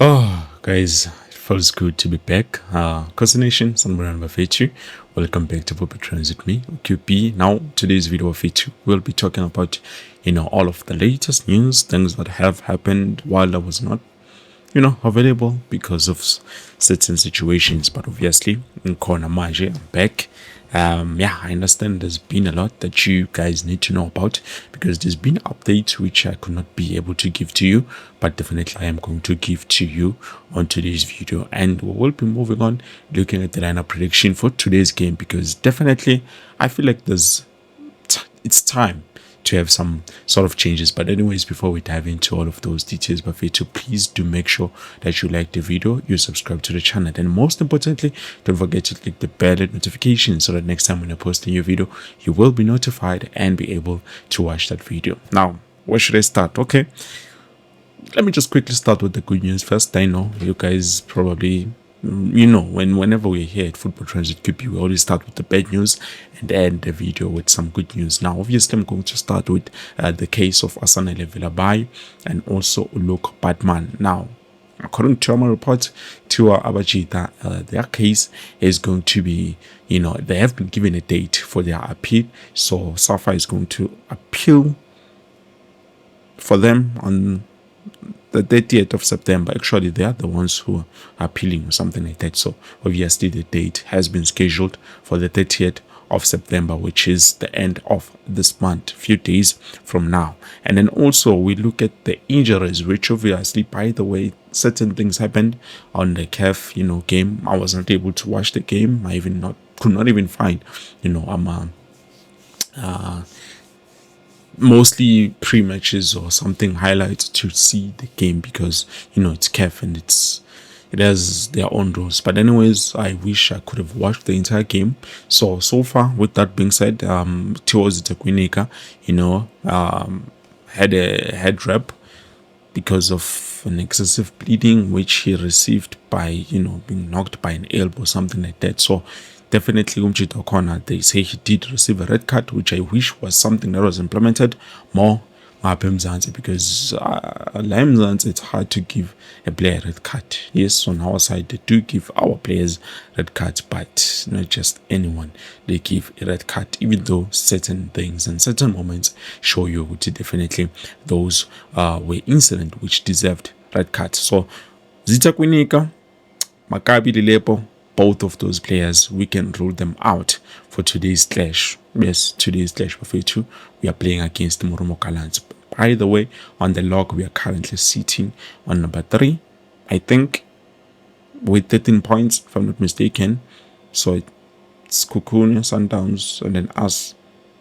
Oh, guys, it feels good to be back. Nation, somewhere on Fetu. Welcome back to Puppet Trends with me, QP. Now, today's video Fetu, we'll be talking about, all of the latest news, things that have happened while I was not available because of certain situations. But obviously, in Corner Maje, I'm back. Yeah, I understand there's been a lot that you guys need to know about because there's been updates which I could not be able to give to you, but definitely I am going to give to you on today's video. And we will be moving on looking at the lineup prediction for today's game because definitely I feel like it's time to have some sort of changes. But anyways, before we dive into all of those details, Buffeto, please do make sure that you like the video, you subscribe to the channel, and most importantly, don't forget to click the bell notification so that next time when I post a new video, you will be notified and be able to watch that video. Now, where should I start? Okay, let me just quickly start with the good news first. I know you guys probably whenever we're here at Football Transit QP, we always start with the bad news and end the video with some good news. Now, obviously, I'm going to start with the case of Asanele Velebayi and also Ulok Batman. Now, according to our report, Tiwa Abajita, their case is going to be, they have been given a date for their appeal. So, SAFA is going to appeal for them on the 30th of September. Actually, they are the ones who are appealing or something like that. So obviously the date has been scheduled for the 30th of September, which is the end of this month, few days from now. And then also we look at the injuries, which obviously, by the way, certain things happened on the CAF, game. I was not able to watch the game. I could not even find, mostly pre-matches or something highlights to see the game because it's CAF and it has their own rules. But anyways, I wish I could have watched the entire game. So far, with that being said, Tiwa Zitakuinika, had a head wrap because of an excessive bleeding which he received by being knocked by an elbow or something like that. So definitely Umchito Corner, they say he did receive a red card, which I wish was something that was implemented more because it's hard to give a player a red card. Yes, on our side they do give our players red cards, but not just anyone. They give a red card, even though certain things and certain moments show you definitely those were incident which deserved red cards. So Zita Kwinika, Maccabi Lepo, both of those players, we can rule them out for today's clash. Yes, today's clash for Fetu, we are playing against Moromo Kalans. By the way, on the log, we are currently sitting on number 3, I think, with 13 points, if I'm not mistaken. So it's Cocoon, Sundowns, and then us,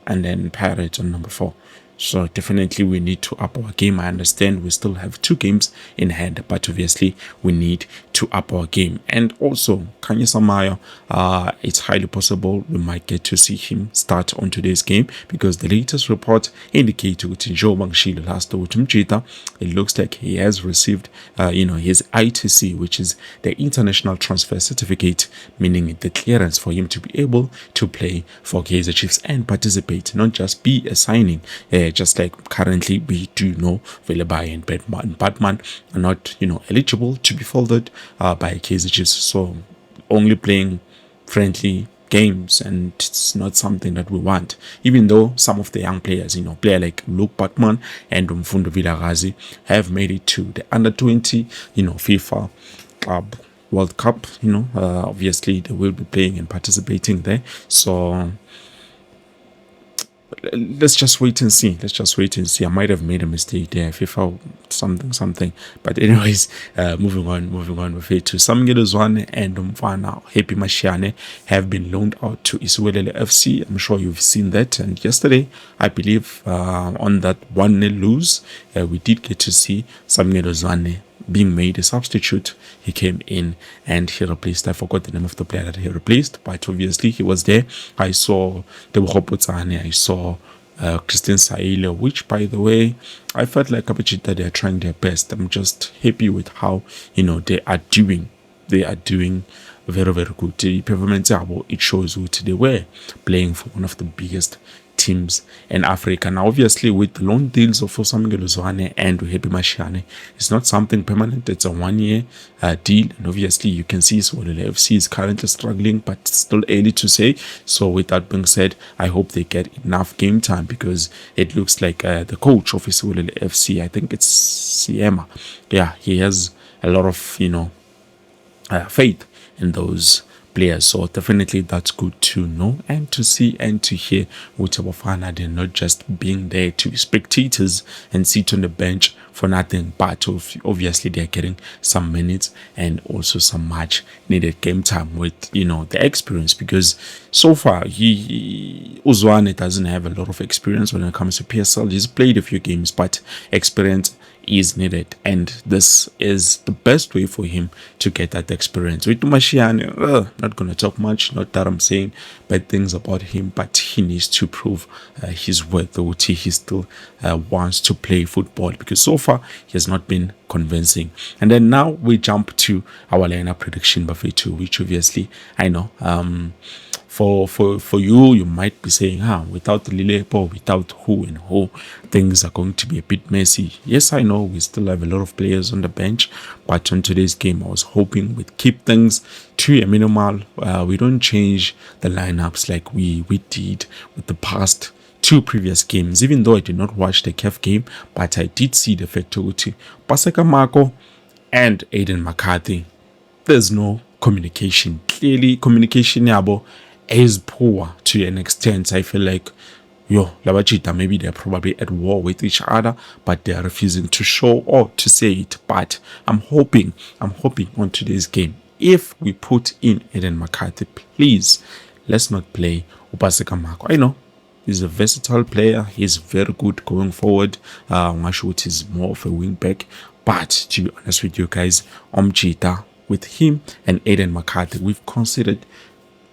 and then Pirates on number 4. So definitely we need to up our game. I understand we still have 2 games in hand, but obviously we need to up our game. And also Mayo, it's highly possible we might get to see him start on today's game because the latest report indicates that last it looks like he has received his ITC, which is the International Transfer Certificate, meaning the clearance for him to be able to play for Kaizer Chiefs and participate, not just be a signing. Just like currently we do know Velebayi and Batman are not eligible to be folded by Kaizer Chiefs, so only playing friendly games, and it's not something that we want. Even though some of the young players, player like Luke Batman and Mfundo Vilagazi have made it to the under 20 FIFA Club World Cup, obviously they will be playing and participating there. So let's just wait and see. I might have made a mistake there. FIFA something. But anyways, moving on with it to Samngelo Zwane and Umfana Happy Mashiane have been loaned out to Iswelele FC. I'm sure you've seen that. And yesterday, I believe on that 1-0 lose, we did get to see Samngelo Zwane being made a substitute. He came in and he replaced, I forgot the name of the player that he replaced, but obviously he was there. I saw Tebogo, I saw Christian Saile, which, by the way, I felt like Abachita, they are trying their best. I'm just happy with how they are doing. They are doing very, very good. The performance, it shows what they were playing for one of the biggest teams in Africa. Now, obviously, with the loan deals of Osamengelo Zwane and Happy Mashiane, it's not something permanent. It's a 1-year deal. And obviously, you can see Swolele FC is currently struggling, but it's still early to say. So, with that being said, I hope they get enough game time because it looks like the coach of Swolele FC, I think it's Siema. Yeah, he has a lot of, faith in those players. So definitely that's good to know and to see and to hear with Bafana. They're not just being there to be spectators and sit on the bench for nothing, but obviously they're getting some minutes and also some much needed game time with the experience, because so far Uzwane doesn't have a lot of experience when it comes to PSL. He's played a few games, but experience is needed, and this is the best way for him to get that experience. With Mashiane, not gonna talk much, not that I'm saying bad things about him, but he needs to prove his worth, or he still wants to play football, because so far he has not been convincing. And then now we jump to our lineup prediction buffet 2, which obviously I know for you might be saying, without Lilepo, without who and who, things are going to be a bit messy. Yes, I know we still have a lot of players on the bench, but on today's game I was hoping we'd keep things to a minimal. We don't change the lineups like we did with the past 2 previous games, even though I did not watch the CAF game, but I did see the fatality. Paseka Marco and Aiden McCarthy, there's no communication. Clearly, communication yabo is poor to an extent. I feel like Labachita, maybe they're probably at war with each other, but they're refusing to show or to say it. But I'm hoping on today's game, if we put in Eden McCarthy, please let's not play Upaseka Marco. I know he's a versatile player, he's very good going forward. Ngashut is more of a wing back, but to be honest with you guys, Omchita, with him and Eden McCarthy, we've considered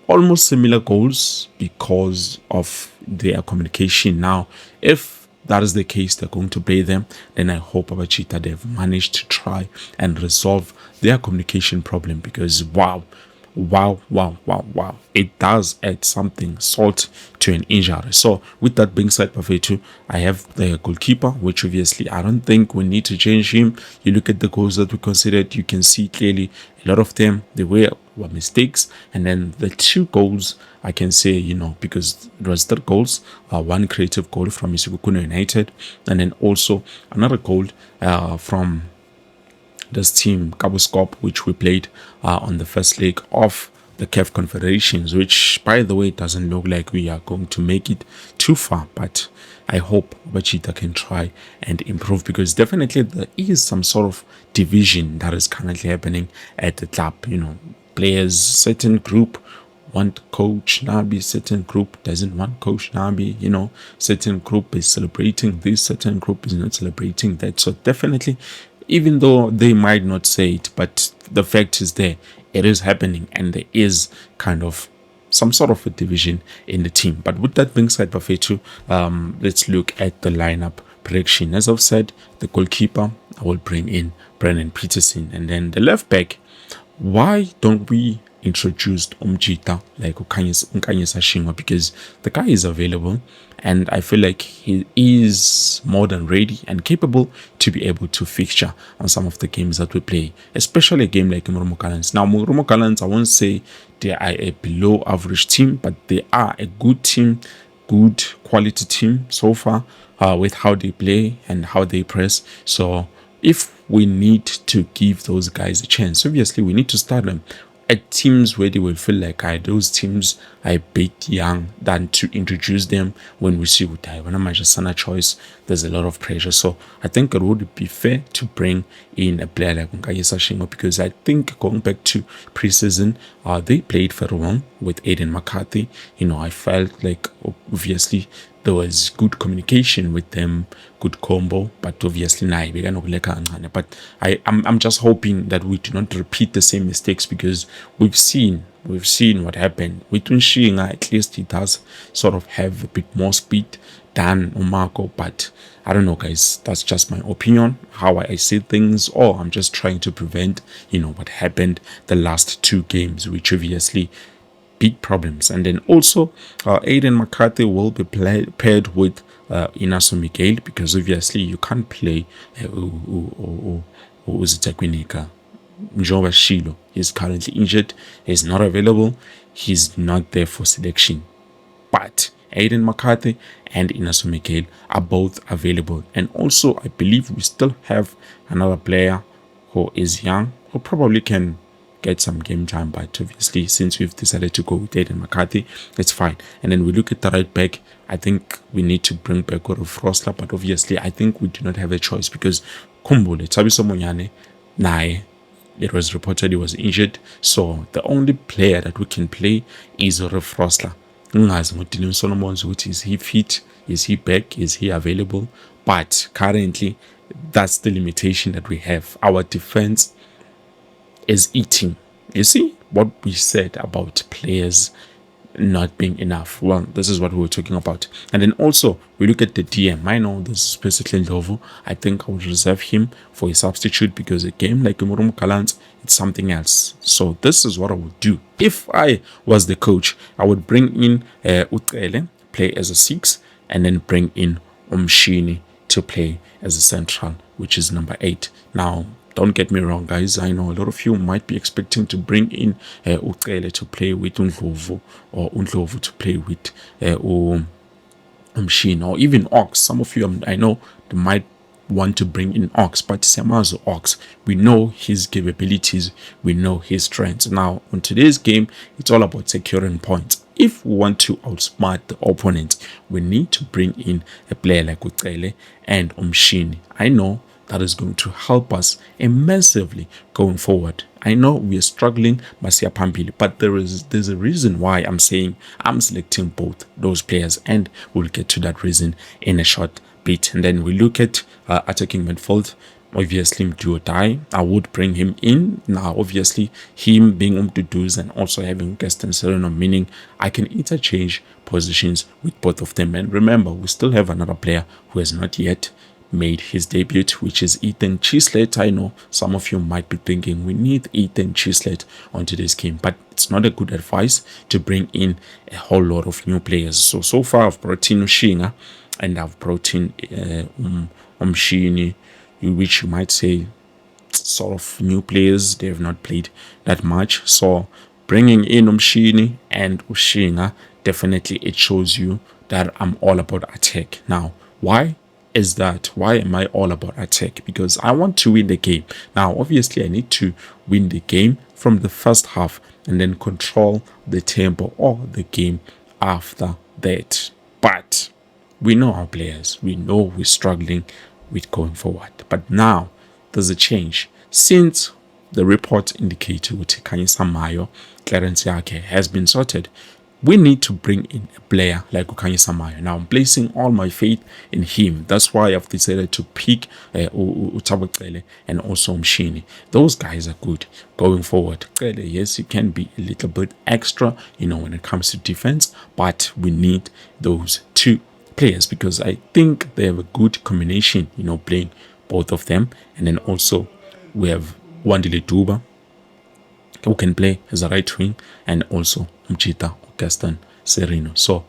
almost similar goals because of their communication. Now, if that is the case, they're going to play them, then I hope Abachita they've managed to try and resolve their communication problem, because wow, it does add something salt to an injury. So with that being said, Buffetu, I have the goalkeeper, which obviously I don't think we need to change him. You look at the goals that we considered, you can see clearly a lot of them, they were mistakes. And then the 2 goals, I can say, because it was 3 goals, 1 creative goal from Isugukuna United, and then also another goal from this team, Cabo Scop, which we played on the first leg of the CAF Confederations, which, by the way, doesn't look like we are going to make it too far, but I hope Bachita can try and improve, because definitely there is some sort of division that is currently happening at the club. Players, certain group want Coach Nabi, certain group doesn't want Coach Nabi, certain group is celebrating this, certain group is not celebrating that. So definitely, even though they might not say it, but the fact is there, it is happening, and there is kind of some sort of a division in the team. But with that being said, Bafetu, let's look at the lineup prediction. As I've said, the goalkeeper, I will bring in Brennan Peterson, and then the left back, why don't we introduce Omjita like Nkanyisa Shinga, because the guy is available and I feel like he is more than ready and capable to be able to fixture on some of the games that we play, especially a game like Murumo Gallants. Now, Murumo Gallants, I won't say they are a below average team, but they are a good team, good quality team so far with how they play and how they press. So if we need to give those guys a chance, obviously we need to start them at teams where they will feel like those teams are a bit young than to introduce them when we see with Majasana choice. There's a lot of pressure. So I think it would be fair to bring in a player like Nkanyisa Shinga, because I think going back to preseason, they played very well with Aiden McCarthy. I felt like obviously there was good communication with them, good combo, but obviously but I'm just hoping that we do not repeat the same mistakes, because we've seen what happened with Shinga. At least he does sort of have a bit more speed than Marco, but I don't know, guys, that's just my opinion, how I see things, or I'm just trying to prevent what happened the last 2 games, which obviously big problems. And then also, Aiden McCarthy will be paired with Inaso Miguel, because obviously you can't play Uzitaquinica. Njoba Shilo is currently injured, he's not available, he's not there for selection. But Aiden McCarthy and Inaso Miguel are both available. And also, I believe we still have another player who is young, who probably can get some game time, but obviously since we've decided to go with Aiden McCarthy, it's fine. And then we look at the right back. I think we need to bring back Frosler, but obviously I think we do not have a choice, because Kumbule Tabiso Monyane naye, it was reported he was injured, so the only player that we can play is Frosler. Is he fit? Is he back? Is he available? But currently, that's the limitation that we have. Our defense is eating. You see what we said about players not being enough. Well, this is what we were talking about. And then also we look at the DM. I know this is basically Ndlovu. I think I would reserve him for a substitute, because a game like Umurum Kalans, it's something else. So this is what I would do. If I was the coach, I would bring in Utrele, play as a 6, and then bring in Umshini to play as a central, which is number 8. Now, don't get me wrong, guys. I know a lot of you might be expecting to bring in Utrele to play with Ndlovu, or Ndlovu to play with Umshini, or even Ox. Some of you, I know, they might want to bring in Ox, but Samazo Ox, we know his capabilities, we know his strengths. Now, on today's game, it's all about securing points. If we want to outsmart the opponent, we need to bring in a player like Utrele and Umshini. I know that is going to help us immensely going forward. I know we are struggling, Masia Pambili, but there's a reason why I'm saying I'm selecting both those players, and we'll get to that reason in a short bit. And then we look at attacking midfield. Obviously, do or die, I would bring him in. Now, obviously, him being Umduduz and also having Gaston Sereno, meaning I can interchange positions with both of them. And remember, we still have another player who has not yet made his debut, which is Ethan Chislet. I know some of you might be thinking we need Ethan Chislet onto this game, but it's not a good advice to bring in a whole lot of new players. So far I've brought in Shinga, and I've brought in Umshini, which you might say sort of new players. They have not played that much. So bringing in Umshini and Ushinga, definitely it shows you that I'm all about attack. Now, why is that? Why am I all about attack? Because I want to win the game. Now, obviously, I need to win the game from the first half and then control the tempo of the game after that. But we know our players. We know we're struggling with going forward. But now, there's a change. Since the report indicated that Kaizer Mayo clearance yake has been sorted, we need to bring in a player like Kaizer Mayo. Now, I'm placing all my faith in him. That's why I've decided to pick Utabucele and also Umshini. Those guys are good going forward. Yes, you can be a little bit extra, when it comes to defense, but we need those two players because I think they have a good combination, playing both of them. And then also we have Wandile Duba, who can play as a right wing, and also Mchita Gaston Sereno. So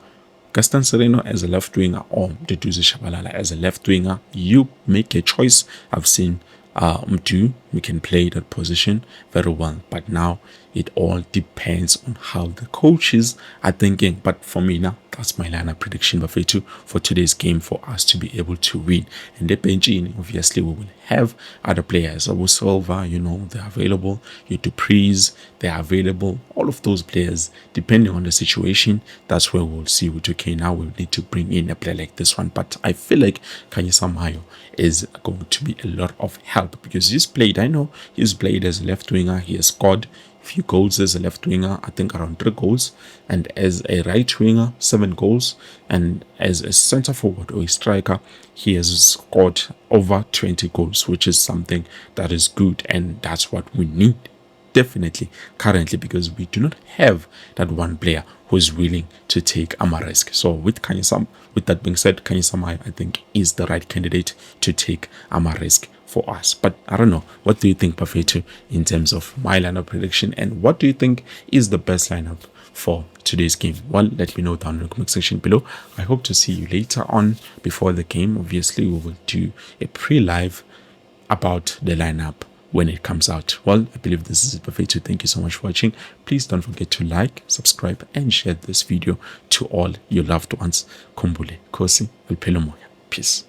Gaston Sereno as a left winger or Mduduzi Shabalala as a left winger, you make a choice. I've seen Mdu, we can play that position very well, but now it all depends on how the coaches are thinking. But for me now, that's my lineup prediction Bafetu for today's game for us to be able to win. And the bench, obviously we will have other players. Abu Silva, they're available. You Dupreez, they're available. All of those players, depending on the situation, that's where we'll see what okay, now we'll need to bring in a player like this one. But I feel like Kaizer Mayo is going to be a lot of help because he's played as a left winger. He has scored few goals as a left winger, I think around 3 goals, and as a right winger 7 goals, and as a center forward or a striker he has scored over 20 goals, which is something that is good, and that's what we need definitely currently because we do not have that one player who is willing to take a risk. So with that being said, Kaizer Mayo I think is the right candidate to take a risk for us. But I don't know, what do you think, Bafetu, in terms of my lineup prediction, and what do you think is the best lineup for today's game? Well, let me know down in the comment section below. I hope to see you later on before the game. Obviously, we will do a pre-live about the lineup when it comes out. Well, I believe this is it. Perfect. Thank you so much for watching. Please don't forget to like, subscribe, and share this video to all your loved ones. Kumbule, Kosi, Peace.